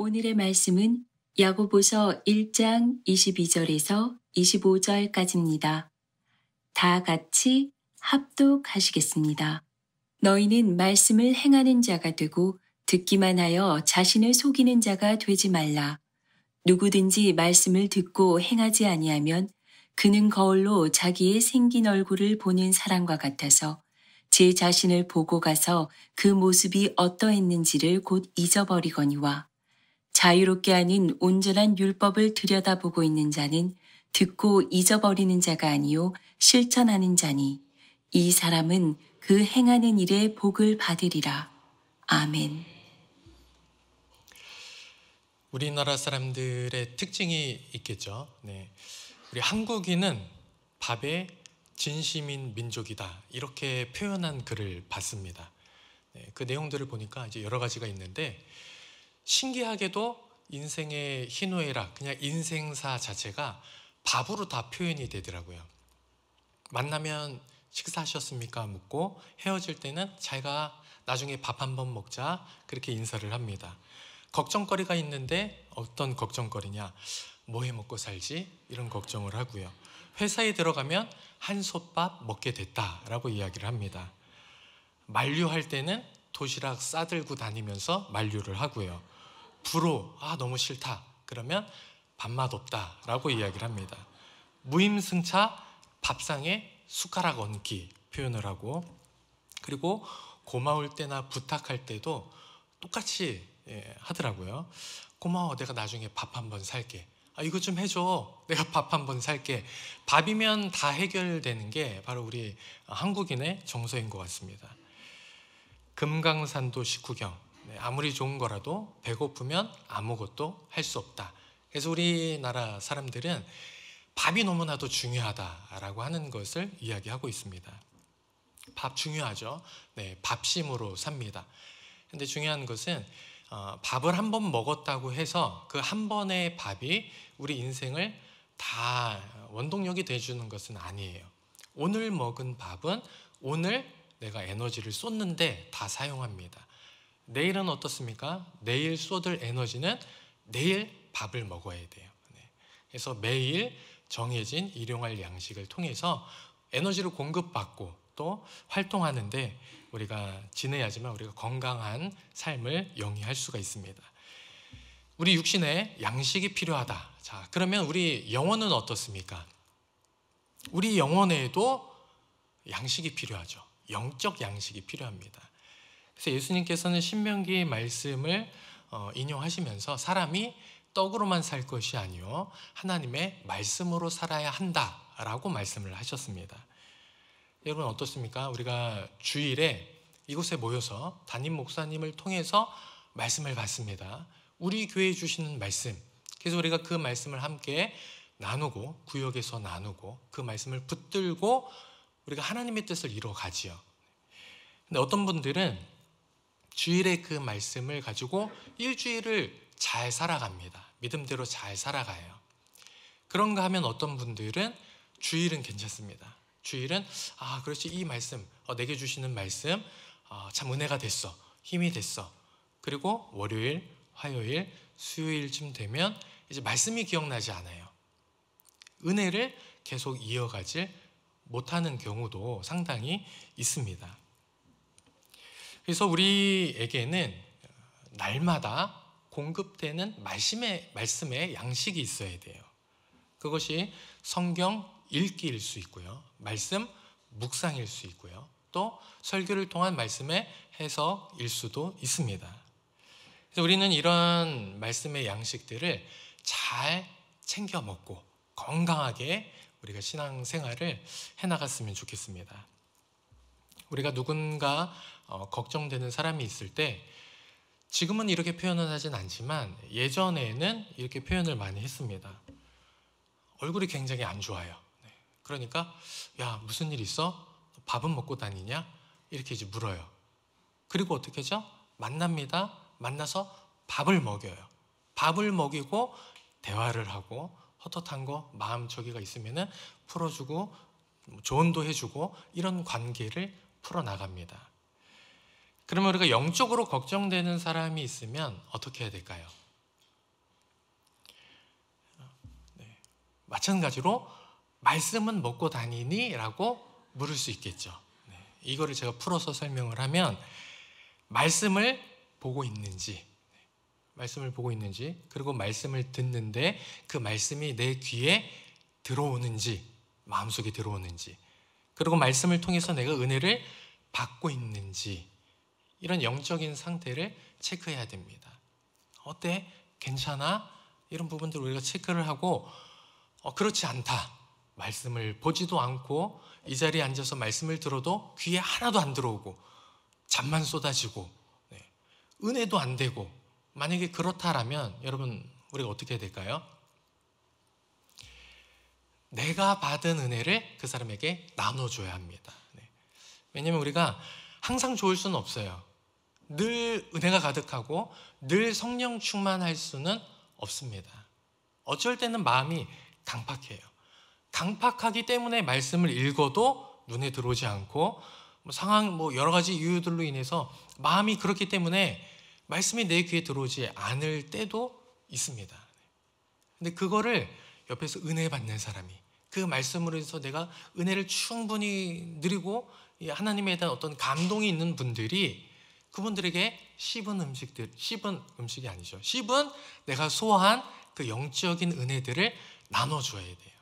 오늘의 말씀은 야고보서 1장 22절에서 25절까지입니다. 다 같이 합독하시겠습니다. 너희는 말씀을 행하는 자가 되고 듣기만 하여 자신을 속이는 자가 되지 말라. 누구든지 말씀을 듣고 행하지 아니하면 그는 거울로 자기의 생긴 얼굴을 보는 사람과 같아서 제 자신을 보고 가서 그 모습이 어떠했는지를 곧 잊어버리거니와 자유롭게 하는 온전한 율법을 들여다보고 있는 자는 듣고 잊어버리는 자가 아니요 실천하는 자니 이 사람은 그 행하는 일에 복을 받으리라. 아멘. 우리나라 사람들의 특징이 있겠죠. 네. 우리 한국인은 밥에 진심인 민족이다, 이렇게 표현한 글을 봤습니다. 네, 그 내용들을 보니까 이제 여러 가지가 있는데, 신기하게도 인생의 희노애락, 그냥 인생사 자체가 밥으로 다 표현이 되더라고요. 만나면 식사하셨습니까? 묻고, 헤어질 때는 자기가 나중에 밥 한번 먹자, 그렇게 인사를 합니다. 걱정거리가 있는데 어떤 걱정거리냐? 뭐 해 먹고 살지? 이런 걱정을 하고요. 회사에 들어가면 한솥밥 먹게 됐다라고 이야기를 합니다. 만류할 때는 도시락 싸들고 다니면서 만류를 하고요. 불호, 너무 싫다, 그러면 밥맛 없다라고 이야기를 합니다. 무임승차, 밥상에 숟가락 얹기 표현을 하고, 그리고 고마울 때나 부탁할 때도 똑같이 하더라고요. 고마워, 내가 나중에 밥 한번 살게. 이거 좀 해줘, 내가 밥 한번 살게. 밥이면 다 해결되는 게 바로 우리 한국인의 정서인 것 같습니다. 금강산도 식후경, 아무리 좋은 거라도 배고프면 아무것도 할 수 없다. 그래서 우리나라 사람들은 밥이 너무나도 중요하다라고 하는 것을 이야기하고 있습니다. 밥 중요하죠. 네, 밥심으로 삽니다. 근데 중요한 것은 밥을 한 번 먹었다고 해서 그 한 번의 밥이 우리 인생을 다 원동력이 돼주는 것은 아니에요. 오늘 먹은 밥은 오늘 내가 에너지를 쏟는데 다 사용합니다. 내일은 어떻습니까? 내일 쏟을 에너지는 내일 밥을 먹어야 돼요. 그래서 매일 정해진 일용할 양식을 통해서 에너지를 공급받고 또 활동하는데 우리가 지내야지만 우리가 건강한 삶을 영위할 수가 있습니다. 우리 육신에 양식이 필요하다. 자, 그러면 우리 영혼은 어떻습니까? 우리 영혼에도 양식이 필요하죠. 영적 양식이 필요합니다. 그래서 예수님께서는 신명기 말씀을 인용하시면서 사람이 떡으로만 살 것이 아니요 하나님의 말씀으로 살아야 한다라고 말씀을 하셨습니다. 여러분 어떻습니까? 우리가 주일에 이곳에 모여서 담임 목사님을 통해서 말씀을 받습니다. 우리 교회에 주시는 말씀, 그래서 우리가 그 말씀을 함께 나누고 구역에서 나누고 그 말씀을 붙들고 우리가 하나님의 뜻을 이루어가지요. 근데 어떤 분들은 주일에 그 말씀을 가지고 일주일을 잘 살아갑니다. 믿음대로 잘 살아가요. 그런가 하면 어떤 분들은 주일은 괜찮습니다. 주일은 그렇지, 이 말씀, 내게 주시는 말씀 참 은혜가 됐어, 힘이 됐어. 그리고 월요일, 화요일, 수요일쯤 되면 이제 말씀이 기억나지 않아요. 은혜를 계속 이어가지 못하는 경우도 상당히 있습니다. 그래서 우리에게는 날마다 공급되는 말씀의 양식이 있어야 돼요. 그것이 성경 읽기일 수 있고요, 말씀 묵상일 수 있고요, 또 설교를 통한 말씀의 해석일 수도 있습니다. 그래서 우리는 이런 말씀의 양식들을 잘 챙겨 먹고 건강하게 우리가 신앙생활을 해나갔으면 좋겠습니다. 우리가 누군가 걱정되는 사람이 있을 때 지금은 이렇게 표현을 하진 않지만 예전에는 이렇게 표현을 많이 했습니다. 얼굴이 굉장히 안 좋아요. 그러니까 야, 무슨 일 있어? 밥은 먹고 다니냐? 이렇게 이제 물어요. 그리고 어떻게 하죠? 만납니다. 만나서 밥을 먹여요. 밥을 먹이고 대화를 하고 헛헛한 거 마음저기가 있으면은 풀어주고 조언도 해주고 이런 관계를 풀어나갑니다. 그러면 우리가 영적으로 걱정되는 사람이 있으면 어떻게 해야 될까요? 마찬가지로 말씀은 먹고 다니니? 라고 물을 수 있겠죠. 이거를 제가 풀어서 설명을 하면 말씀을 보고 있는지, 그리고 말씀을 듣는데 그 말씀이 내 귀에 들어오는지, 마음속에 들어오는지, 그리고 말씀을 통해서 내가 은혜를 받고 있는지, 이런 영적인 상태를 체크해야 됩니다. 어때? 괜찮아? 이런 부분들을 우리가 체크를 하고, 그렇지 않다, 말씀을 보지도 않고 이 자리에 앉아서 말씀을 들어도 귀에 하나도 안 들어오고 잠만 쏟아지고 은혜도 안 되고, 만약에 그렇다라면 여러분, 우리가 어떻게 해야 될까요? 내가 받은 은혜를 그 사람에게 나눠줘야 합니다. 왜냐하면 우리가 항상 좋을 수는 없어요. 늘 은혜가 가득하고 늘 성령 충만할 수는 없습니다. 어쩔 때는 마음이 강팍해요. 강팍하기 때문에 말씀을 읽어도 눈에 들어오지 않고, 상황 여러 가지 이유들로 인해서 마음이 그렇기 때문에 말씀이 내 귀에 들어오지 않을 때도 있습니다. 근데 그거를 옆에서 은혜 받는 사람이, 그 말씀으로 해서 내가 은혜를 충분히 누리고 하나님에 대한 어떤 감동이 있는 분들이, 그분들에게 씹은 음식이 아니죠, 씹은 내가 소화한 그 영적인 은혜들을 나눠줘야 돼요.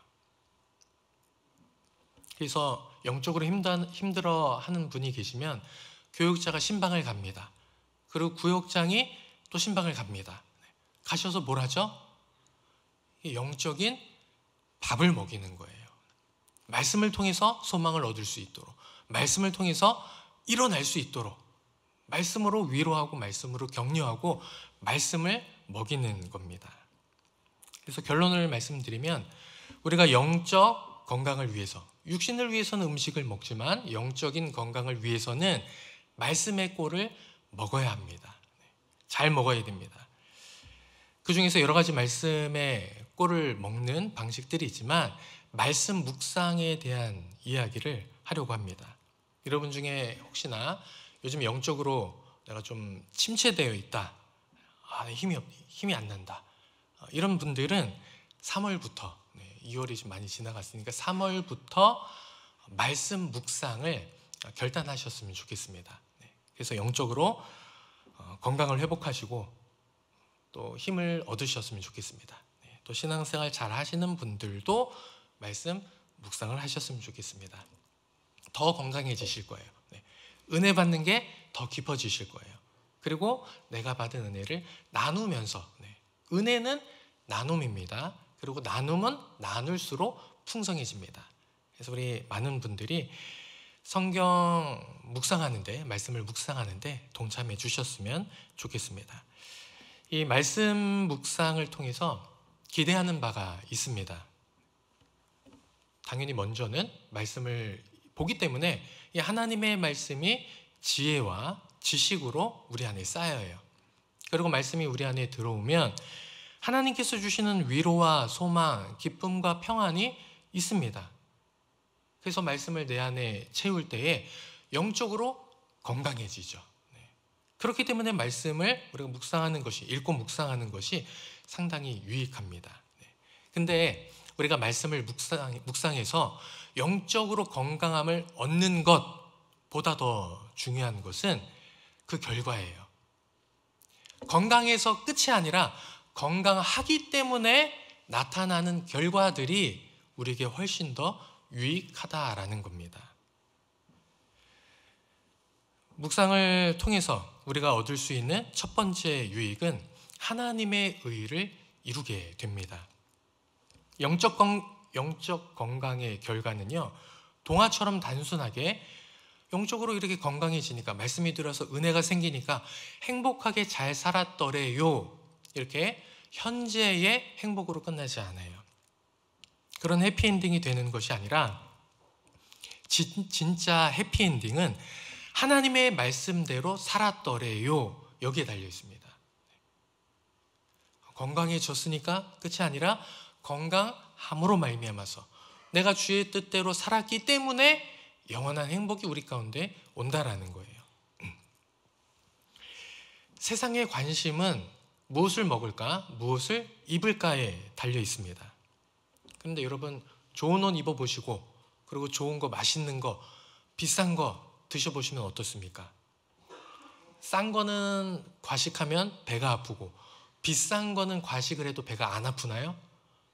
그래서 영적으로 힘들어하는 분이 계시면 교육자가 신방을 갑니다. 그리고 구역장이 또 신방을 갑니다. 가셔서 뭘 하죠? 영적인 밥을 먹이는 거예요. 말씀을 통해서 소망을 얻을 수 있도록, 말씀을 통해서 일어날 수 있도록, 말씀으로 위로하고 말씀으로 격려하고 말씀을 먹이는 겁니다. 그래서 결론을 말씀드리면, 우리가 영적 건강을 위해서, 육신을 위해서는 음식을 먹지만 영적인 건강을 위해서는 말씀의 꼴을 먹어야 합니다. 잘 먹어야 됩니다. 그 중에서 여러 가지 말씀의 꼴을 먹는 방식들이 있지만 말씀 묵상에 대한 이야기를 하려고 합니다. 여러분 중에 혹시나 요즘 영적으로 내가 좀 침체되어 있다, 힘이 안 난다, 이런 분들은 3월부터, 2월이 좀 많이 지나갔으니까 3월부터 말씀 묵상을 결단하셨으면 좋겠습니다. 그래서 영적으로 건강을 회복하시고 또 힘을 얻으셨으면 좋겠습니다. 또 신앙생활 잘 하시는 분들도 말씀 묵상을 하셨으면 좋겠습니다. 더 건강해지실 거예요. 은혜 받는 게 더 깊어지실 거예요. 그리고 내가 받은 은혜를 나누면서, 은혜는 나눔입니다. 그리고 나눔은 나눌수록 풍성해집니다. 그래서 우리 많은 분들이 성경 묵상하는데, 말씀을 묵상하는데 동참해 주셨으면 좋겠습니다. 이 말씀 묵상을 통해서 기대하는 바가 있습니다. 당연히 먼저는 말씀을 보기 때문에 이 하나님의 말씀이 지혜와 지식으로 우리 안에 쌓여요. 그리고 말씀이 우리 안에 들어오면 하나님께서 주시는 위로와 소망, 기쁨과 평안이 있습니다. 그래서 말씀을 내 안에 채울 때에 영적으로 건강해지죠. 그렇기 때문에 말씀을 우리가 묵상하는 것이, 읽고 묵상하는 것이 상당히 유익합니다. 근데 우리가 말씀을 묵상해서 영적으로 건강함을 얻는 것보다 더 중요한 것은 그 결과예요. 건강해서 끝이 아니라 건강하기 때문에 나타나는 결과들이 우리에게 훨씬 더 유익하다라는 겁니다. 묵상을 통해서 우리가 얻을 수 있는 첫 번째 유익은 하나님의 의를 이루게 됩니다. 영적 건강의 결과는요, 동화처럼 단순하게 영적으로 이렇게 건강해지니까, 말씀이 들어서 은혜가 생기니까 행복하게 잘 살았더래요, 이렇게 현재의 행복으로 끝나지 않아요. 그런 해피엔딩이 되는 것이 아니라 진짜 해피엔딩은 하나님의 말씀대로 살았더래요, 여기에 달려 있습니다. 건강해졌으니까 끝이 아니라 건강함으로 말미암아서 내가 주의 뜻대로 살았기 때문에 영원한 행복이 우리 가운데 온다라는 거예요. 세상의 관심은 무엇을 먹을까, 무엇을 입을까에 달려 있습니다. 그런데 여러분 좋은 옷 입어보시고 그리고 좋은 거, 맛있는 거, 비싼 거 드셔보시면 어떻습니까? 싼 거는 과식하면 배가 아프고 비싼 거는 과식을 해도 배가 안 아프나요?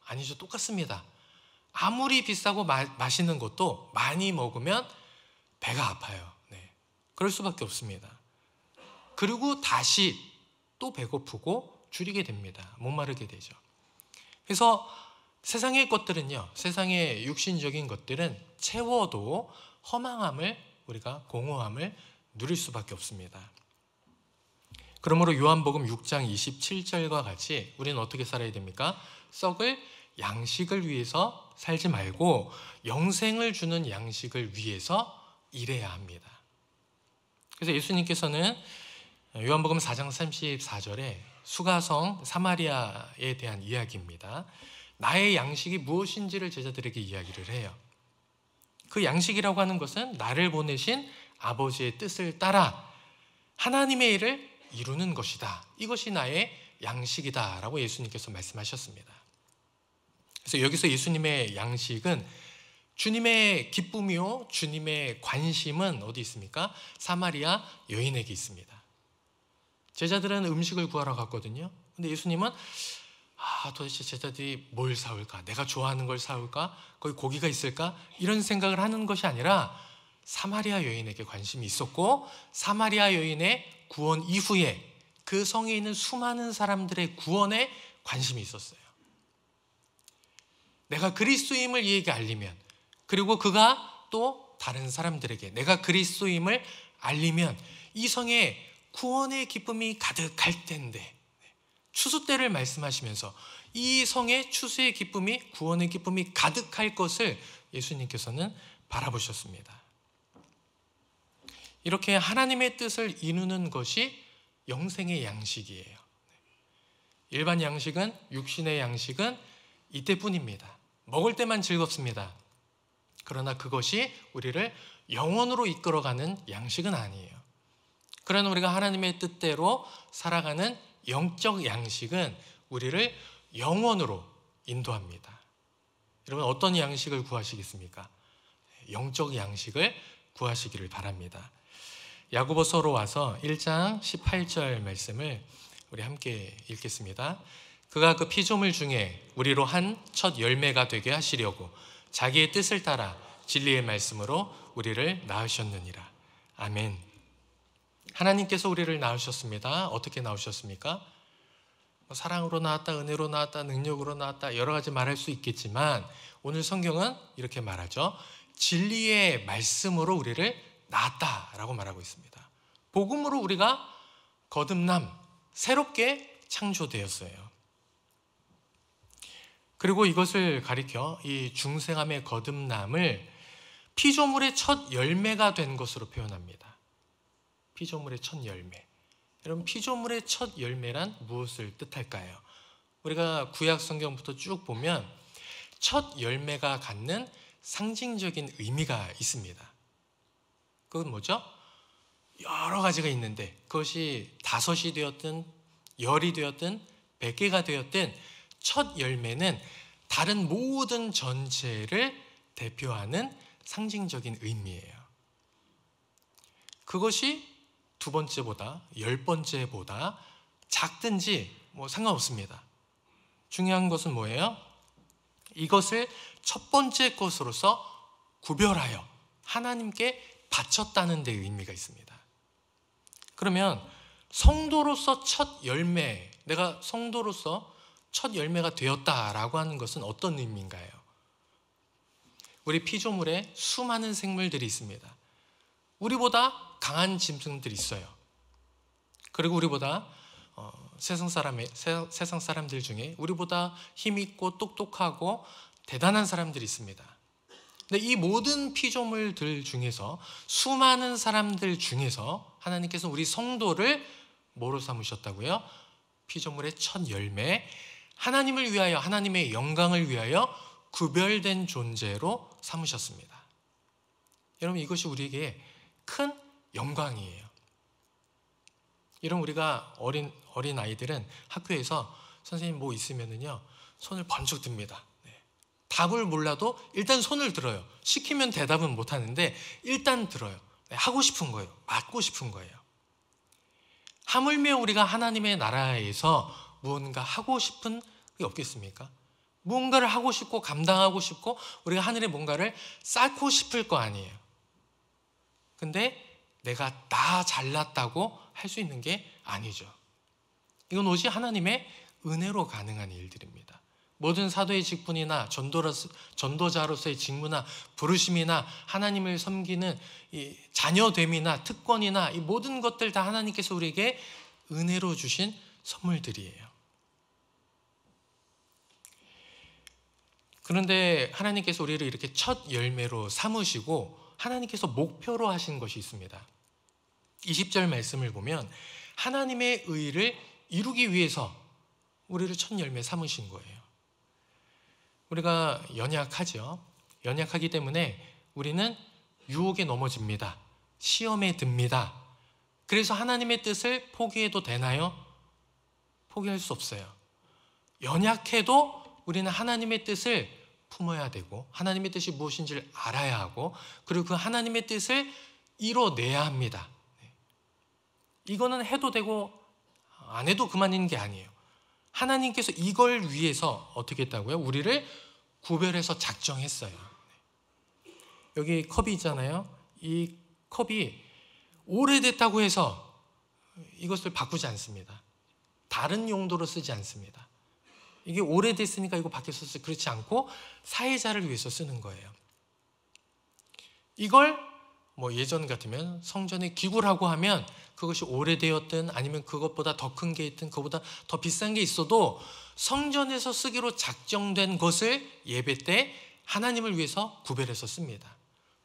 아니죠. 똑같습니다. 아무리 비싸고 맛있는 것도 많이 먹으면 배가 아파요. 네. 그럴 수밖에 없습니다. 그리고 다시 또 배고프고 줄이게 됩니다. 목마르게 되죠. 그래서 세상의 것들은요, 세상의 육신적인 것들은 채워도 허망함을, 우리가 공허함을 누릴 수밖에 없습니다. 그러므로 요한복음 6장 27절과 같이 우리는 어떻게 살아야 됩니까? 썩을 양식을 위해서 살지 말고 영생을 주는 양식을 위해서 일해야 합니다. 그래서 예수님께서는 요한복음 4장 34절에 수가성 사마리아에 대한 이야기입니다. 나의 양식이 무엇인지를 제자들에게 이야기를 해요. 그 양식이라고 하는 것은 나를 보내신 아버지의 뜻을 따라 하나님의 일을 이루는 것이다. 이것이 나의 양식이다 라고 예수님께서 말씀하셨습니다. 그래서 여기서 예수님의 양식은 주님의 기쁨이요, 주님의 관심은 어디 있습니까? 사마리아 여인에게 있습니다. 제자들은 음식을 구하러 갔거든요. 근데 예수님은 도대체 제자들이 뭘 사올까? 내가 좋아하는 걸 사올까? 거기 고기가 있을까? 이런 생각을 하는 것이 아니라 사마리아 여인에게 관심이 있었고 사마리아 여인의 구원 이후에 그 성에 있는 수많은 사람들의 구원에 관심이 있었어요. 내가 그리스도임을 이에게 알리면, 그리고 그가 또 다른 사람들에게 내가 그리스도임을 알리면 이 성에 구원의 기쁨이 가득할 텐데, 추수 때를 말씀하시면서 이 성에 추수의 기쁨이, 구원의 기쁨이 가득할 것을 예수님께서는 바라보셨습니다. 이렇게 하나님의 뜻을 이루는 것이 영생의 양식이에요. 일반 양식은, 육신의 양식은 이때뿐입니다. 먹을 때만 즐겁습니다. 그러나 그것이 우리를 영원으로 이끌어가는 양식은 아니에요. 그러나 우리가 하나님의 뜻대로 살아가는 영적 양식은 우리를 영원으로 인도합니다. 여러분 어떤 양식을 구하시겠습니까? 영적 양식을 구하시기를 바랍니다. 야고보서로 와서 1장 18절 말씀을 우리 함께 읽겠습니다. 그가 그 피조물 중에 우리로 한 첫 열매가 되게 하시려고 자기의 뜻을 따라 진리의 말씀으로 우리를 낳으셨느니라. 아멘. 하나님께서 우리를 낳으셨습니다. 어떻게 낳으셨습니까? 사랑으로 낳았다, 은혜로 낳았다, 능력으로 낳았다, 여러 가지 말할 수 있겠지만 오늘 성경은 이렇게 말하죠. 진리의 말씀으로 우리를 낳았다라고 말하고 있습니다. 복음으로 우리가 거듭남, 새롭게 창조되었어요. 그리고 이것을 가리켜 이 중생함의 거듭남을 피조물의 첫 열매가 된 것으로 표현합니다. 피조물의 첫 열매. 여러분 피조물의 첫 열매란 무엇을 뜻할까요? 우리가 구약 성경부터 쭉 보면 첫 열매가 갖는 상징적인 의미가 있습니다. 그건 뭐죠? 여러 가지가 있는데 그것이 5이 되었든 10이 되었든 100개가 되었든 첫 열매는 다른 모든 전체를 대표하는 상징적인 의미예요. 그것이 2번째보다 10번째보다 작든지 상관없습니다. 중요한 것은 뭐예요? 이것을 첫 번째 것으로서 구별하여 하나님께 바쳤다는 데 의미가 있습니다. 그러면 성도로서 첫 열매, 내가 성도로서 첫 열매가 되었다라고 하는 것은 어떤 의미인가요? 우리 피조물에 수많은 생물들이 있습니다. 우리보다 강한 짐승들이 있어요. 그리고 우리보다 세상 사람들 중에 우리보다 힘있고 똑똑하고 대단한 사람들이 있습니다. 근데 이 모든 피조물들 중에서 수많은 사람들 중에서 하나님께서 우리 성도를 뭐로 삼으셨다고요? 피조물의 첫 열매, 하나님을 위하여, 하나님의 영광을 위하여 구별된 존재로 삼으셨습니다. 여러분 이것이 우리에게 큰 영광이에요. 이런 우리가 어린 아이들은 학교에서 선생님 뭐 있으면은요 손을 번쩍 듭니다. 답을 몰라도 일단 손을 들어요. 시키면 대답은 못하는데 일단 들어요. 하고 싶은 거예요. 맞고 싶은 거예요. 하물며 우리가 하나님의 나라에서 무언가 하고 싶은 게 없겠습니까? 무언가를 하고 싶고 감당하고 싶고 우리가 하늘에 뭔가를 쌓고 싶을 거 아니에요. 근데 내가 다 잘났다고 할 수 있는 게 아니죠. 이건 오직 하나님의 은혜로 가능한 일들입니다. 모든 사도의 직분이나 전도자로서의 직무나 부르심이나 하나님을 섬기는 이 자녀됨이나 특권이나 이 모든 것들 다 하나님께서 우리에게 은혜로 주신 선물들이에요. 그런데 하나님께서 우리를 이렇게 첫 열매로 삼으시고 하나님께서 목표로 하신 것이 있습니다. 20절 말씀을 보면 하나님의 의를 이루기 위해서 우리를 첫 열매 삼으신 거예요. 우리가 연약하죠. 연약하기 때문에 우리는 유혹에 넘어집니다. 시험에 듭니다. 그래서 하나님의 뜻을 포기해도 되나요? 포기할 수 없어요. 연약해도 우리는 하나님의 뜻을 품어야 되고 하나님의 뜻이 무엇인지를 알아야 하고 그리고 그 하나님의 뜻을 이뤄내야 합니다. 이거는 해도 되고 안 해도 그만인 게 아니에요. 하나님께서 이걸 위해서 어떻게 했다고요? 우리를 구별해서 작정했어요. 여기 컵이 있잖아요. 이 컵이 오래됐다고 해서 이것을 바꾸지 않습니다. 다른 용도로 쓰지 않습니다. 이게 오래됐으니까 이거 바뀌었을 때 그렇지 않고 사회자를 위해서 쓰는 거예요. 이걸 뭐 예전 같으면 성전에 기구라고 하면 그것이 오래되었든 아니면 그것보다 더 큰 게 있든 그것보다 더 비싼 게 있어도 성전에서 쓰기로 작정된 것을 예배 때 하나님을 위해서 구별해서 씁니다.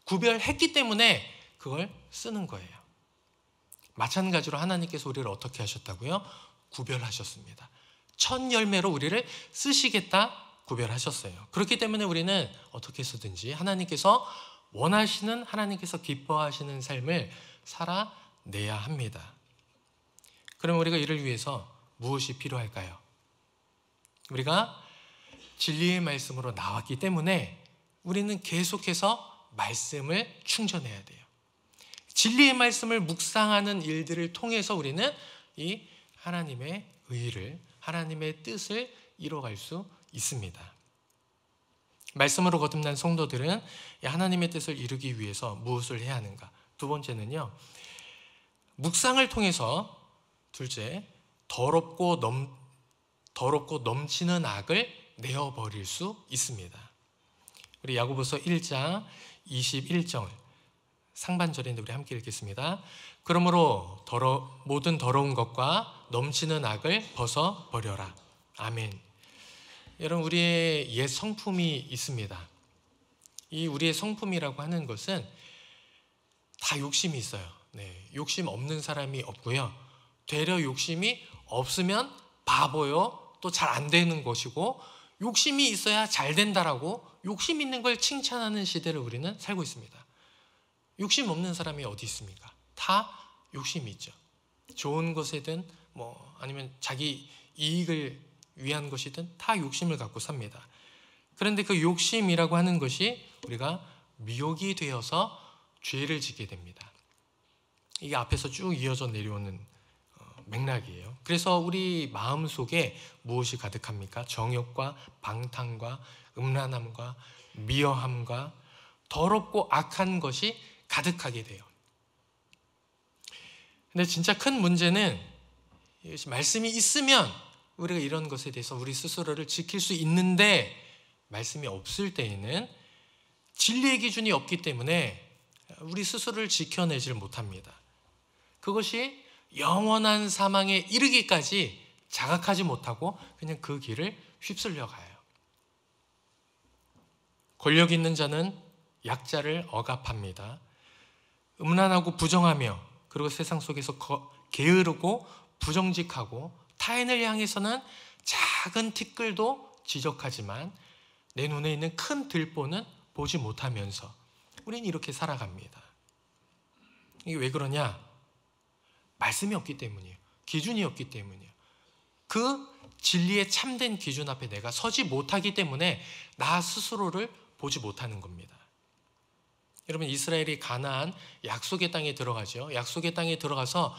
구별했기 때문에 그걸 쓰는 거예요. 마찬가지로 하나님께서 우리를 어떻게 하셨다고요? 구별하셨습니다. 첫 열매로 우리를 쓰시겠다 구별하셨어요. 그렇기 때문에 우리는 어떻게 해서든지 하나님께서 원하시는 하나님께서 기뻐하시는 삶을 살아내야 합니다. 그럼 우리가 이를 위해서 무엇이 필요할까요? 우리가 진리의 말씀으로 나왔기 때문에 우리는 계속해서 말씀을 충전해야 돼요. 진리의 말씀을 묵상하는 일들을 통해서 우리는 이 하나님의 의를 하나님의 뜻을 이뤄갈 수 있습니다. 말씀으로 거듭난 성도들은 하나님의 뜻을 이루기 위해서 무엇을 해야 하는가? 두 번째는요, 묵상을 통해서 둘째, 더럽고 넘치는 악을 내어버릴 수 있습니다. 우리 야고보서 1장 21절 상반절인데 우리 함께 읽겠습니다. 그러므로 모든 더러운 것과 넘치는 악을 벗어버려라. 아멘. 여러분, 우리의 옛 성품이 있습니다. 이 우리의 성품이라고 하는 것은 다 욕심이 있어요. 네, 욕심 없는 사람이 없고요. 되려 욕심이 없으면 바보요. 또 잘 안 되는 것이고 욕심이 있어야 잘 된다라고 욕심 있는 걸 칭찬하는 시대를 우리는 살고 있습니다. 욕심 없는 사람이 어디 있습니까? 다 욕심이 있죠. 좋은 것이든 아니면 자기 이익을 위한 것이든 다 욕심을 갖고 삽니다. 그런데 그 욕심이라고 하는 것이 우리가 미혹이 되어서 죄를 짓게 됩니다. 이게 앞에서 쭉 이어져 내려오는 맥락이에요. 그래서 우리 마음속에 무엇이 가득합니까? 정욕과 방탕과 음란함과 미어함과 더럽고 악한 것이 가득하게 돼요. 근데 진짜 큰 문제는 말씀이 있으면 우리가 이런 것에 대해서 우리 스스로를 지킬 수 있는데 말씀이 없을 때에는 진리의 기준이 없기 때문에 우리 스스로를 지켜내질 못합니다. 그것이 영원한 사망에 이르기까지 자각하지 못하고 그냥 그 길을 휩쓸려 가요. 권력 있는 자는 약자를 억압합니다. 음란하고 부정하며 그리고 세상 속에서 게으르고 부정직하고 타인을 향해서는 작은 티끌도 지적하지만 내 눈에 있는 큰 들보는 보지 못하면서 우리는 이렇게 살아갑니다. 이게 왜 그러냐? 말씀이 없기 때문이에요. 기준이 없기 때문이에요. 그 진리의 참된 기준 앞에 내가 서지 못하기 때문에 나 스스로를 보지 못하는 겁니다. 여러분, 이스라엘이 가나안 약속의 땅에 들어가죠. 약속의 땅에 들어가서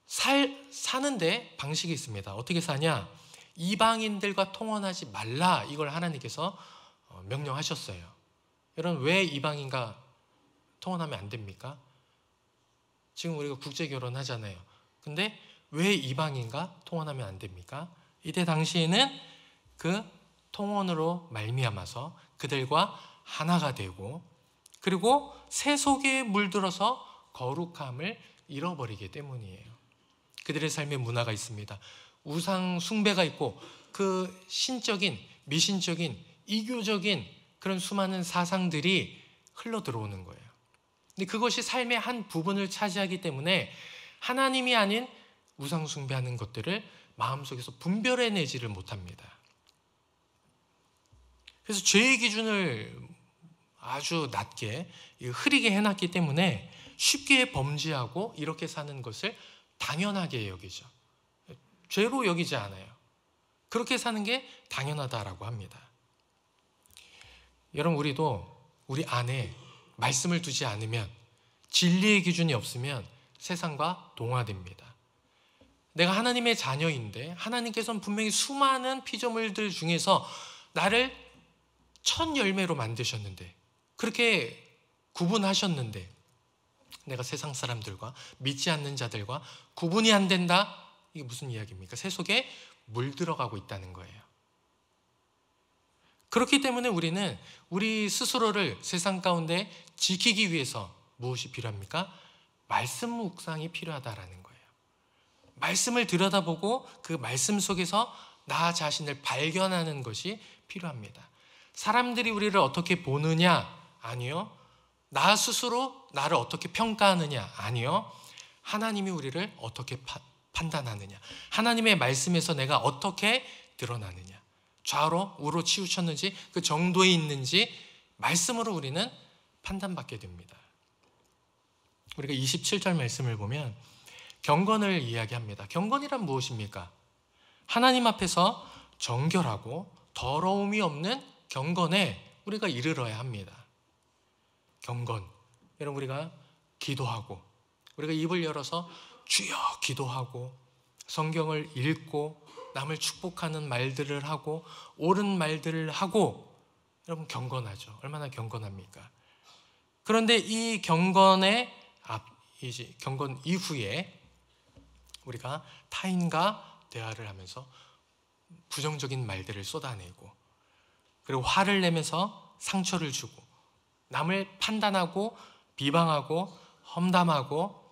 사는데 방식이 있습니다. 어떻게 사냐? 이방인들과 통혼하지 말라, 이걸 하나님께서 명령하셨어요. 여러분, 왜 이방인과 통혼하면 안 됩니까? 지금 우리가 국제 결혼하잖아요. 근데 왜 이방인과 통혼하면 안 됩니까? 이때 당시에는 그 통혼으로 말미암아서 그들과 하나가 되고, 그리고 새 속에 물들어서 거룩함을 잃어버리기 때문이에요. 그들의 삶의 문화가 있습니다. 우상 숭배가 있고, 그 신적인, 미신적인, 이교적인 그런 수많은 사상들이 흘러 들어오는 거예요. 근데 그것이 삶의 한 부분을 차지하기 때문에 하나님이 아닌 우상 숭배하는 것들을 마음속에서 분별해내지를 못합니다. 그래서 죄의 기준을 아주 낮게 흐리게 해놨기 때문에 쉽게 범죄하고 이렇게 사는 것을 당연하게 여기죠. 죄로 여기지 않아요. 그렇게 사는 게 당연하다라고 합니다. 여러분, 우리도 우리 안에 말씀을 두지 않으면, 진리의 기준이 없으면 세상과 동화됩니다. 내가 하나님의 자녀인데 하나님께서는 분명히 수많은 피조물들 중에서 나를 첫 열매로 만드셨는데, 그렇게 구분하셨는데 내가 세상 사람들과 믿지 않는 자들과 구분이 안 된다? 이게 무슨 이야기입니까? 새 속에 물들어가고 있다는 거예요. 그렇기 때문에 우리는 우리 스스로를 세상 가운데 지키기 위해서 무엇이 필요합니까? 말씀 묵상이 필요하다라는 거예요. 말씀을 들여다보고 그 말씀 속에서 나 자신을 발견하는 것이 필요합니다. 사람들이 우리를 어떻게 보느냐? 아니요. 나 스스로 나를 어떻게 평가하느냐? 아니요. 하나님이 우리를 어떻게 판단하느냐? 하나님의 말씀에서 내가 어떻게 드러나느냐? 좌로 우로 치우쳤는지, 그 정도에 있는지 말씀으로 우리는 판단받게 됩니다. 우리가 27절 말씀을 보면 경건을 이야기합니다. 경건이란 무엇입니까? 하나님 앞에서 정결하고 더러움이 없는 경건에 우리가 이르러야 합니다. 경건. 여러분, 우리가 기도하고, 우리가 입을 열어서 주여 기도하고, 성경을 읽고, 남을 축복하는 말들을 하고, 옳은 말들을 하고, 여러분 경건하죠. 얼마나 경건합니까? 그런데 이 경건 이후에 우리가 타인과 대화를 하면서 부정적인 말들을 쏟아내고, 그리고 화를 내면서 상처를 주고, 남을 판단하고 비방하고 험담하고,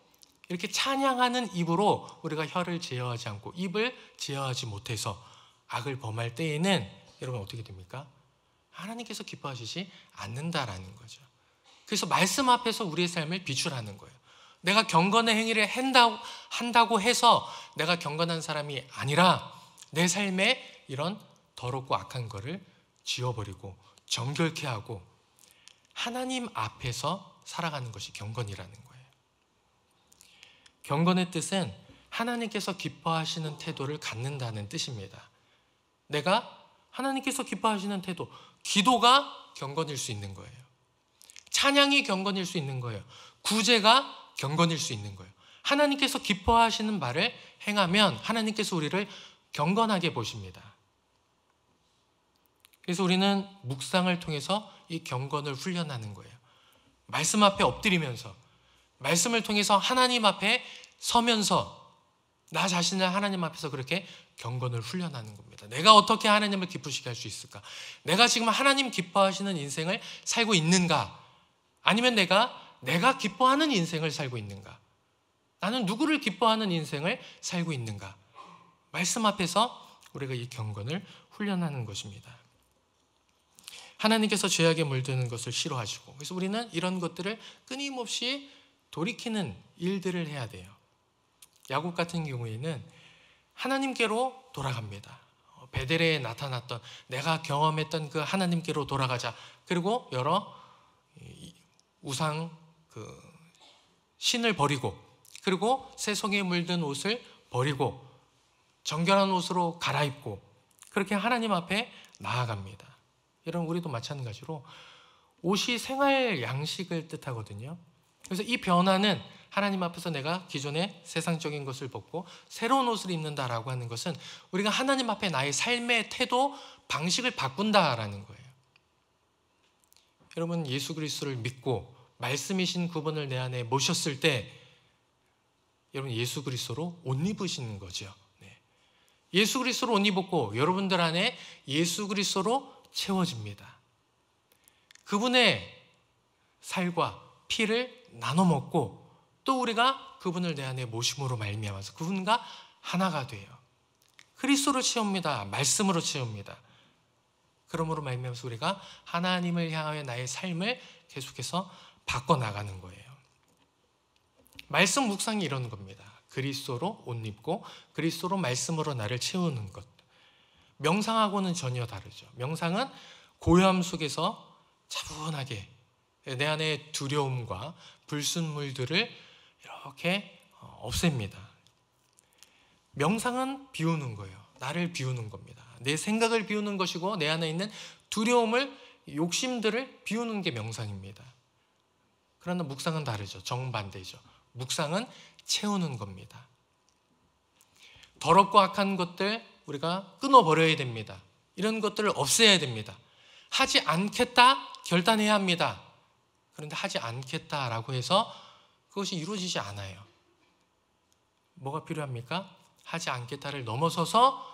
이렇게 찬양하는 입으로 우리가 혀를 제어하지 않고 입을 제어하지 못해서 악을 범할 때에는 여러분 어떻게 됩니까? 하나님께서 기뻐하시지 않는다라는 거죠. 그래서 말씀 앞에서 우리의 삶을 비출하는 거예요. 내가 경건의 행위를 한다고 해서 내가 경건한 사람이 아니라 내 삶에 이런 더럽고 악한 거를 지워버리고 정결케 하고 하나님 앞에서 살아가는 것이 경건이라는 거예요. 경건의 뜻은 하나님께서 기뻐하시는 태도를 갖는다는 뜻입니다. 내가 하나님께서 기뻐하시는 태도, 기도가 경건일 수 있는 거예요. 찬양이 경건일 수 있는 거예요. 구제가 경건일 수 있는 거예요. 하나님께서 기뻐하시는 말을 행하면 하나님께서 우리를 경건하게 보십니다. 그래서 우리는 묵상을 통해서 이 경건을 훈련하는 거예요. 말씀 앞에 엎드리면서, 말씀을 통해서 하나님 앞에 서면서 나 자신을 하나님 앞에서 그렇게 경건을 훈련하는 겁니다. 내가 어떻게 하나님을 기쁘시게 할 수 있을까? 내가 지금 하나님 기뻐하시는 인생을 살고 있는가? 아니면 내가 기뻐하는 인생을 살고 있는가? 나는 누구를 기뻐하는 인생을 살고 있는가? 말씀 앞에서 우리가 이 경건을 훈련하는 것입니다. 하나님께서 죄악에 물드는 것을 싫어하시고, 그래서 우리는 이런 것들을 끊임없이 돌이키는 일들을 해야 돼요. 야곱 같은 경우에는 하나님께로 돌아갑니다. 베델에 나타났던, 내가 경험했던 그 하나님께로 돌아가자. 그리고 여러 우상 신을 버리고, 그리고 새 속에 물든 옷을 버리고, 정결한 옷으로 갈아입고 그렇게 하나님 앞에 나아갑니다. 여러분, 우리도 마찬가지로 옷이 생활 양식을 뜻하거든요. 그래서 이 변화는 하나님 앞에서 내가 기존의 세상적인 것을 벗고 새로운 옷을 입는다라고 하는 것은 우리가 하나님 앞에 나의 삶의 태도, 방식을 바꾼다라는 거예요. 여러분, 예수 그리스도를 믿고 말씀이신 그분을 내 안에 모셨을 때 여러분, 예수 그리스도로 옷 입으시는 거죠. 네. 예수 그리스도로 옷 입었고 여러분들 안에 예수 그리스도로 채워집니다. 그분의 살과 피를 나눠 먹고 또 우리가 그분을 내 안에 모심으로 말미암아서 그분과 하나가 돼요. 그리스도로 채웁니다. 말씀으로 채웁니다. 그러므로 말미암아서 우리가 하나님을 향하여 나의 삶을 계속해서 바꿔나가는 거예요. 말씀 묵상이 이런 겁니다. 그리스도로 옷 입고 그리스도로 말씀으로 나를 채우는 것. 명상하고는 전혀 다르죠. 명상은 고요함 속에서 차분하게 내 안의 두려움과 불순물들을 이렇게 없앱니다. 명상은 비우는 거예요. 나를 비우는 겁니다. 내 생각을 비우는 것이고 내 안에 있는 두려움을, 욕심들을 비우는 게 명상입니다. 그러나 묵상은 다르죠. 정반대죠. 묵상은 채우는 겁니다. 더럽고 악한 것들 우리가 끊어버려야 됩니다. 이런 것들을 없애야 됩니다. 하지 않겠다 결단해야 합니다. 그런데 하지 않겠다라고 해서 그것이 이루어지지 않아요. 뭐가 필요합니까? 하지 않겠다를 넘어서서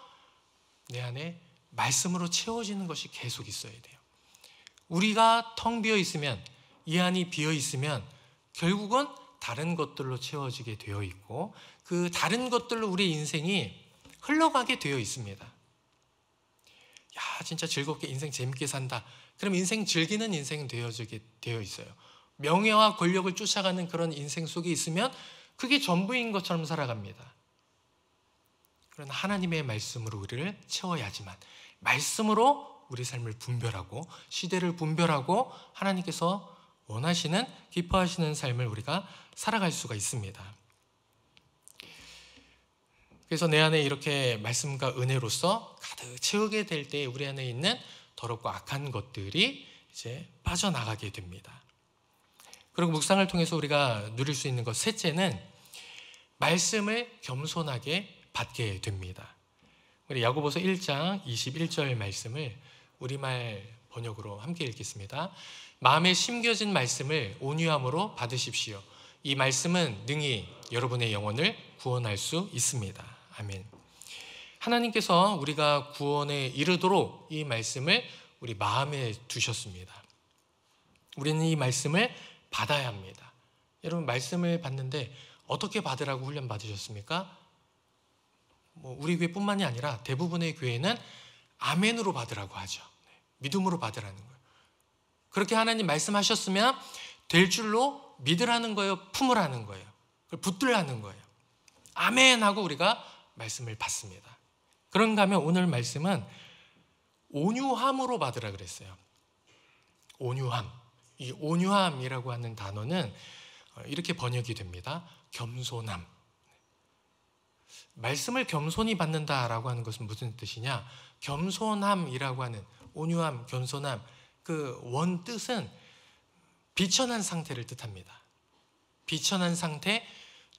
내 안에 말씀으로 채워지는 것이 계속 있어야 돼요. 우리가 텅 비어 있으면, 이 안이 비어 있으면 결국은 다른 것들로 채워지게 되어 있고 그 다른 것들로 우리 인생이 흘러가게 되어 있습니다. 야, 진짜 즐겁게 인생 재밌게 산다. 그럼 인생 즐기는 인생은 되어지게 되어 있어요. 명예와 권력을 쫓아가는 그런 인생 속에 있으면 그게 전부인 것처럼 살아갑니다. 그러나 하나님의 말씀으로 우리를 채워야지만, 말씀으로 우리 삶을 분별하고 시대를 분별하고 하나님께서 원하시는, 기뻐하시는 삶을 우리가 살아갈 수가 있습니다. 그래서 내 안에 이렇게 말씀과 은혜로서 가득 채우게 될 때 우리 안에 있는 더럽고 악한 것들이 이제 빠져나가게 됩니다. 그리고 묵상을 통해서 우리가 누릴 수 있는 것 셋째는 말씀을 겸손하게 받게 됩니다. 우리 야고보서 1장 21절 말씀을 우리말 번역으로 함께 읽겠습니다. 마음에 심겨진 말씀을 온유함으로 받으십시오. 이 말씀은 능히 여러분의 영혼을 구원할 수 있습니다. 아멘. 하나님께서 우리가 구원에 이르도록 이 말씀을 우리 마음에 두셨습니다. 우리는 이 말씀을 받아야 합니다. 여러분, 말씀을 받는데 어떻게 받으라고 훈련 받으셨습니까? 우리 교회뿐만이 아니라 대부분의 교회는 아멘으로 받으라고 하죠. 믿음으로 받으라는 거예요. 그렇게 하나님 말씀하셨으면 될 줄로 믿으라는 거예요? 품으라는 거예요? 붙들라는 거예요? 아멘 하고 우리가 말씀을 받습니다. 그런가 하면 오늘 말씀은 온유함으로 받으라 그랬어요. 온유함. 이 온유함이라고 하는 단어는 이렇게 번역이 됩니다. 겸손함. 말씀을 겸손히 받는다라고 하는 것은 무슨 뜻이냐? 겸손함이라고 하는 온유함, 겸손함, 그 원뜻은 비천한 상태를 뜻합니다. 비천한 상태,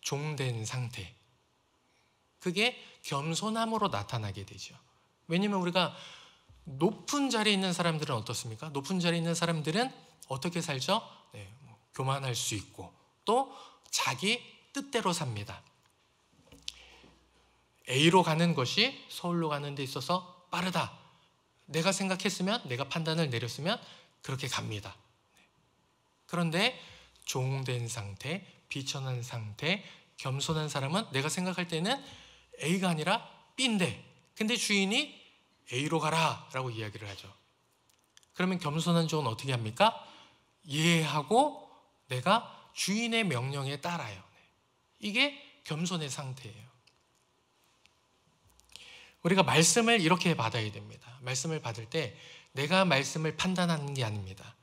종된 상태. 그게 겸손함으로 나타나게 되죠. 왜냐하면 우리가 높은 자리에 있는 사람들은 어떻습니까? 높은 자리에 있는 사람들은 어떻게 살죠? 교만할 수 있고 또 자기 뜻대로 삽니다. A로 가는 것이 서울로 가는 데 있어서 빠르다. 내가 생각했으면, 내가 판단을 내렸으면 그렇게 갑니다. 그런데 종된 상태, 비천한 상태, 겸손한 사람은 내가 생각할 때는 A가 아니라 B인데 근데 주인이 A로 가라 라고 이야기를 하죠. 그러면 겸손한 종은 어떻게 합니까? 이해하고 내가 주인의 명령에 따라요. 이게 겸손의 상태예요. 우리가 말씀을 이렇게 받아야 됩니다. 말씀을 받을 때 내가 말씀을 판단하는 게 아닙니다.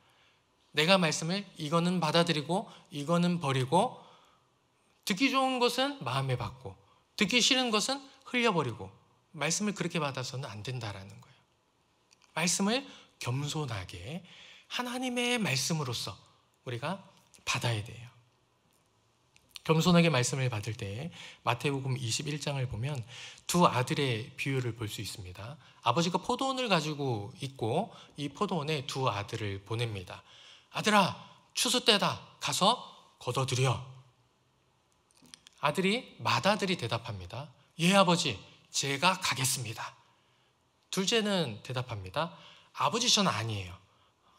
내가 말씀을 이거는 받아들이고 이거는 버리고 듣기 좋은 것은 마음에 받고 듣기 싫은 것은 흘려버리고 말씀을 그렇게 받아서는 안 된다라는 거예요. 말씀을 겸손하게 하나님의 말씀으로서 우리가 받아야 돼요. 겸손하게 말씀을 받을 때 마태복음 21장을 보면 두 아들의 비유를 볼 수 있습니다. 아버지가 포도원을 가지고 있고 이 포도원에 두 아들을 보냅니다. 아들아, 추수 때다. 가서 거둬들여. 아들이 맏아들이 대답합니다. 예, 아버지, 제가 가겠습니다. 둘째는 대답합니다. 아버지, 저는 아니에요.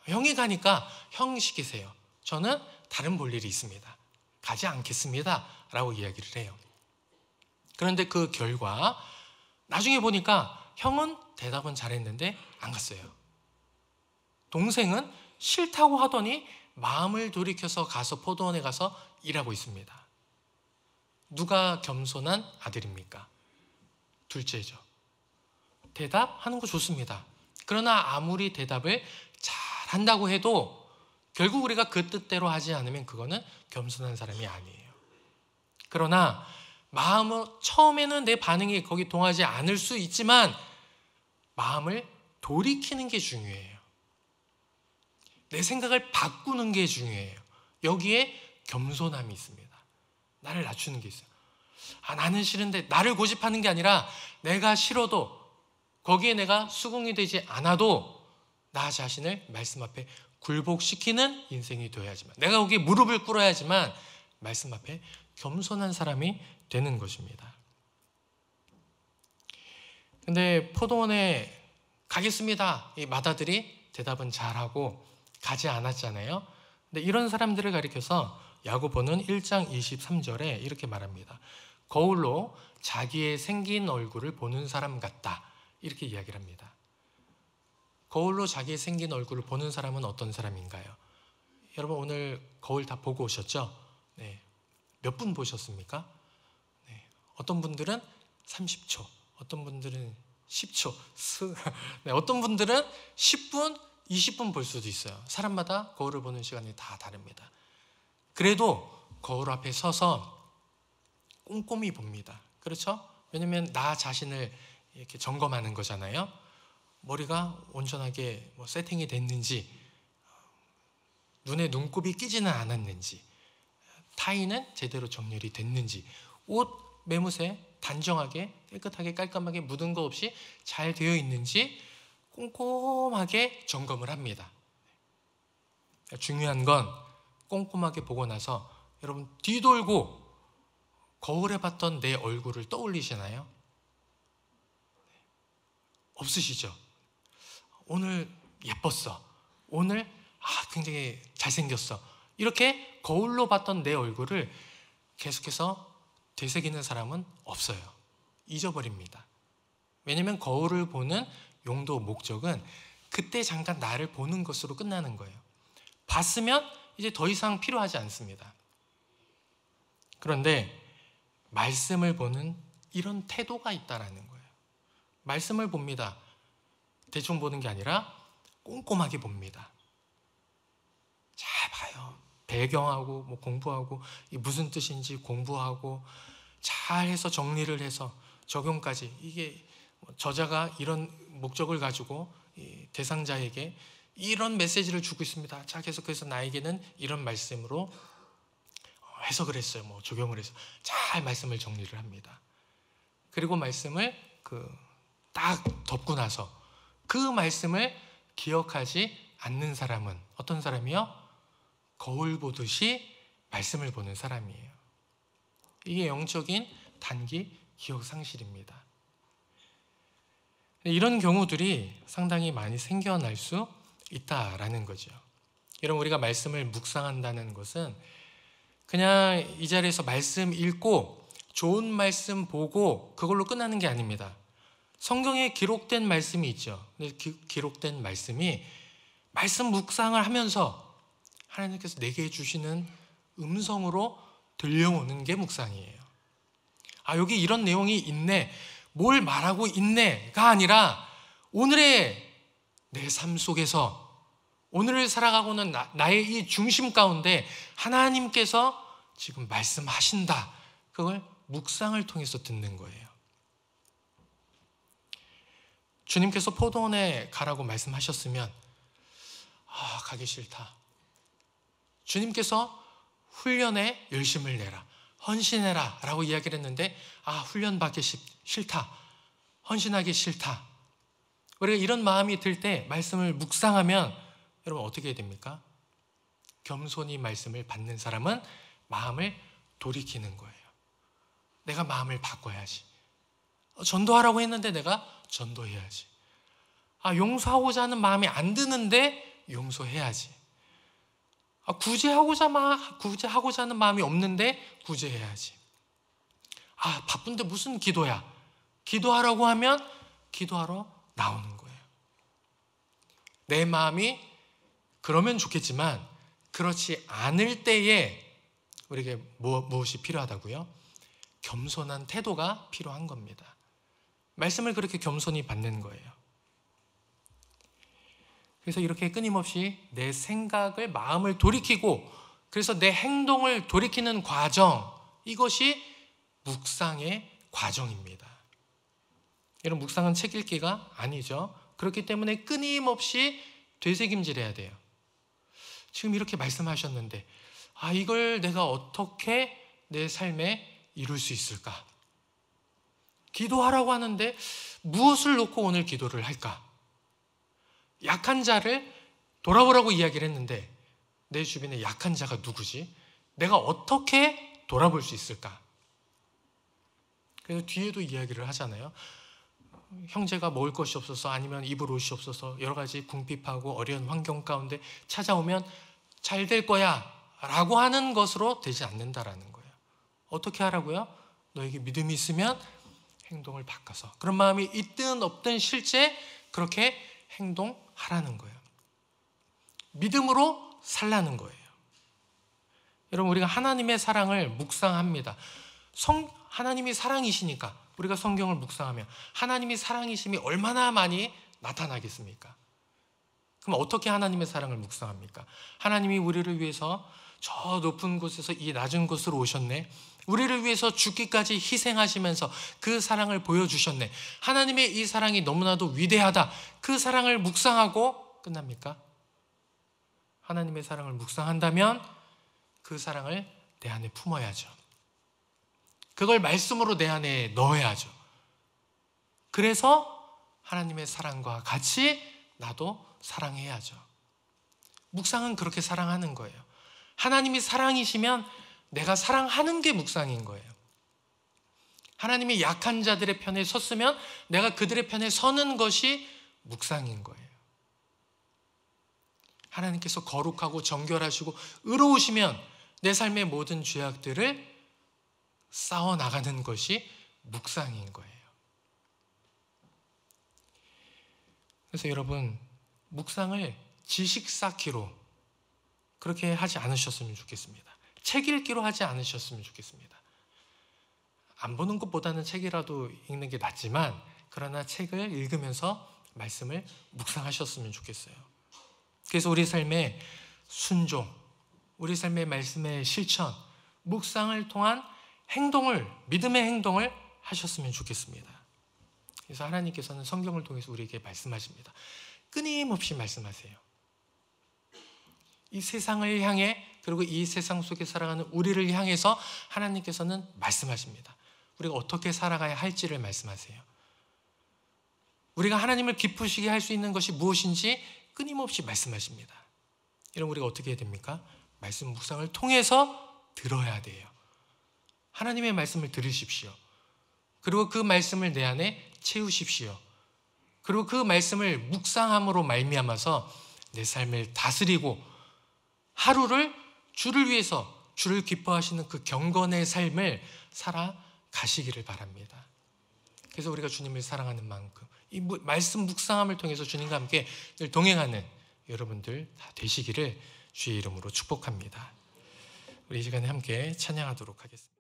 형이 가니까 형 시키세요. 저는 다른 볼 일이 있습니다. 가지 않겠습니다. 라고 이야기를 해요. 그런데 그 결과 나중에 보니까 형은 대답은 잘했는데 안 갔어요. 동생은 싫다고 하더니 마음을 돌이켜서 가서 포도원에 가서 일하고 있습니다. 누가 겸손한 아들입니까? 둘째죠. 대답하는 거 좋습니다. 그러나 아무리 대답을 잘한다고 해도 결국 우리가 그 뜻대로 하지 않으면 그거는 겸손한 사람이 아니에요. 그러나 처음에는 내 반응이 거기 동하지 않을 수 있지만 마음을 돌이키는 게 중요해요. 내 생각을 바꾸는 게 중요해요. 여기에 겸손함이 있습니다. 나를 낮추는 게 있어요. 나는 싫은데, 나를 고집하는 게 아니라 내가 싫어도 거기에 내가 수긍이 되지 않아도 나 자신을 말씀 앞에 굴복시키는 인생이 되어야지만, 내가 거기에 무릎을 꿇어야지만 말씀 앞에 겸손한 사람이 되는 것입니다. 근데 포도원에 가겠습니다. 이 맏아들이 대답은 잘하고 가지 않았잖아요. 근데 이런 사람들을 가리켜서 야고보는 1장 23절에 이렇게 말합니다. 거울로 자기의 생긴 얼굴을 보는 사람 같다. 이렇게 이야기를 합니다. 거울로 자기의 생긴 얼굴을 보는 사람은 어떤 사람인가요? 여러분 오늘 거울 다 보고 오셨죠? 네. 몇 분 보셨습니까? 네. 어떤 분들은 30초, 어떤 분들은 10초, 네. 어떤 분들은 10분, 20분 볼 수도 있어요. 사람마다 거울을 보는 시간이 다 다릅니다. 그래도 거울 앞에 서서 꼼꼼히 봅니다. 그렇죠? 왜냐하면 나 자신을 이렇게 점검하는 거잖아요. 머리가 온전하게 세팅이 됐는지, 눈에 눈곱이 끼지는 않았는지, 타이는 제대로 정렬이 됐는지, 옷 매무새 단정하게 깨끗하게 깔끔하게 묻은 거 없이 잘 되어 있는지 꼼꼼하게 점검을 합니다. 중요한 건 꼼꼼하게 보고 나서 여러분 뒤돌고 거울에 봤던 내 얼굴을 떠올리시나요? 없으시죠? 오늘 예뻤어. 오늘 굉장히 잘생겼어. 이렇게 거울로 봤던 내 얼굴을 계속해서 되새기는 사람은 없어요. 잊어버립니다. 왜냐하면 거울을 보는 용도, 목적은 그때 잠깐 나를 보는 것으로 끝나는 거예요. 봤으면 이제 더 이상 필요하지 않습니다. 그런데 말씀을 보는 이런 태도가 있다라는 거예요. 말씀을 봅니다. 대충 보는 게 아니라 꼼꼼하게 봅니다. 잘 봐요. 배경하고 공부하고 무슨 뜻인지 공부하고 잘 해서 정리를 해서 적용까지, 이게 저자가 이런 목적을 가지고 대상자에게 이런 메시지를 주고 있습니다. 자, 계속해서 나에게는 이런 말씀으로 해석을 했어요. 적용을 해서 잘 말씀을 정리를 합니다. 그리고 말씀을 딱 덮고 나서 그 말씀을 기억하지 않는 사람은 어떤 사람이요? 거울 보듯이 말씀을 보는 사람이에요. 이게 영적인 단기 기억 상실입니다. 이런 경우들이 상당히 많이 생겨날 수 있다라는 거죠. 여러분, 우리가 말씀을 묵상한다는 것은 그냥 이 자리에서 말씀 읽고 좋은 말씀 보고 그걸로 끝나는 게 아닙니다. 성경에 기록된 말씀이 있죠. 근데 기록된 말씀이 말씀 묵상을 하면서 하나님께서 내게 주시는 음성으로 들려오는 게 묵상이에요. 여기 이런 내용이 있네, 뭘 말하고 있네가 아니라 오늘의 내 삶 속에서 오늘을 살아가고는 나의 이 중심 가운데 하나님께서 지금 말씀하신다. 그걸 묵상을 통해서 듣는 거예요. 주님께서 포도원에 가라고 말씀하셨으면 가기 싫다. 주님께서 훈련에 열심을 내라, 헌신해라 라고 이야기를 했는데 훈련 받기 싫다, 헌신하기 싫다. 우리가 이런 마음이 들 때 말씀을 묵상하면 여러분 어떻게 해야 됩니까? 겸손히 말씀을 받는 사람은 마음을 돌이키는 거예요. 내가 마음을 바꿔야지. 전도하라고 했는데 내가 전도해야지. 용서하고자 하는 마음이 안 드는데 용서해야지. 구제하고자 하는 마음이 없는데 구제해야지. 바쁜데 무슨 기도야. 기도하라고 하면 기도하러 나오는 거예요. 내 마음이 그러면 좋겠지만 그렇지 않을 때에 우리에게 무엇이 필요하다고요? 겸손한 태도가 필요한 겁니다. 말씀을 그렇게 겸손히 받는 거예요. 그래서 이렇게 끊임없이 내 생각을, 마음을 돌이키고 그래서 내 행동을 돌이키는 과정, 이것이 묵상의 과정입니다. 여러분, 묵상은 책 읽기가 아니죠. 그렇기 때문에 끊임없이 되새김질해야 돼요. 지금 이렇게 말씀하셨는데 이걸 내가 어떻게 내 삶에 이룰 수 있을까? 기도하라고 하는데 무엇을 놓고 오늘 기도를 할까? 약한 자를 돌아보라고 이야기를 했는데 내 주변에 약한 자가 누구지? 내가 어떻게 돌아볼 수 있을까? 그래서 뒤에도 이야기를 하잖아요. 형제가 먹을 것이 없어서 아니면 입을 옷이 없어서 여러 가지 궁핍하고 어려운 환경 가운데 찾아오면 잘 될 거야 라고 하는 것으로 되지 않는다라는 거예요. 어떻게 하라고요? 너에게 믿음이 있으면 행동을 바꿔서, 그런 마음이 있든 없든 실제 그렇게 행동하라는 거예요. 믿음으로 살라는 거예요. 여러분, 우리가 하나님의 사랑을 묵상합니다. 하나님이 사랑이시니까 우리가 성경을 묵상하면 하나님이 사랑이심이 얼마나 많이 나타나겠습니까? 그럼 어떻게 하나님의 사랑을 묵상합니까? 하나님이 우리를 위해서 저 높은 곳에서 이 낮은 곳으로 오셨네. 우리를 위해서 죽기까지 희생하시면서 그 사랑을 보여주셨네. 하나님의 이 사랑이 너무나도 위대하다. 그 사랑을 묵상하고 끝납니까? 하나님의 사랑을 묵상한다면 그 사랑을 내 안에 품어야죠. 그걸 말씀으로 내 안에 넣어야죠. 그래서 하나님의 사랑과 같이 나도 사랑해야죠. 묵상은 그렇게 사랑하는 거예요. 하나님이 사랑이시면 내가 사랑하는 게 묵상인 거예요. 하나님이 약한 자들의 편에 섰으면 내가 그들의 편에 서는 것이 묵상인 거예요. 하나님께서 거룩하고 정결하시고 의로우시면 내 삶의 모든 죄악들을 싸워나가는 것이 묵상인 거예요. 그래서 여러분, 묵상을 지식 쌓기로 그렇게 하지 않으셨으면 좋겠습니다. 책 읽기로 하지 않으셨으면 좋겠습니다. 안 보는 것보다는 책이라도 읽는 게 낫지만 그러나 책을 읽으면서 말씀을 묵상하셨으면 좋겠어요. 그래서 우리 삶의 순종, 우리 삶의 말씀의 실천, 묵상을 통한 행동을, 믿음의 행동을 하셨으면 좋겠습니다. 그래서 하나님께서는 성경을 통해서 우리에게 말씀하십니다. 끊임없이 말씀하세요. 이 세상을 향해, 그리고 이 세상 속에 살아가는 우리를 향해서 하나님께서는 말씀하십니다. 우리가 어떻게 살아가야 할지를 말씀하세요. 우리가 하나님을 기쁘시게 할 수 있는 것이 무엇인지 끊임없이 말씀하십니다. 여러분, 우리가 어떻게 해야 됩니까? 말씀 묵상을 통해서 들어야 돼요. 하나님의 말씀을 들으십시오. 그리고 그 말씀을 내 안에 채우십시오. 그리고 그 말씀을 묵상함으로 말미암아서 내 삶을 다스리고 하루를 주를 위해서, 주를 기뻐하시는 그 경건의 삶을 살아가시기를 바랍니다. 그래서 우리가 주님을 사랑하는 만큼 이 말씀 묵상함을 통해서 주님과 함께 늘 동행하는 여러분들 다 되시기를 주의 이름으로 축복합니다. 우리 이 시간에 함께 찬양하도록 하겠습니다.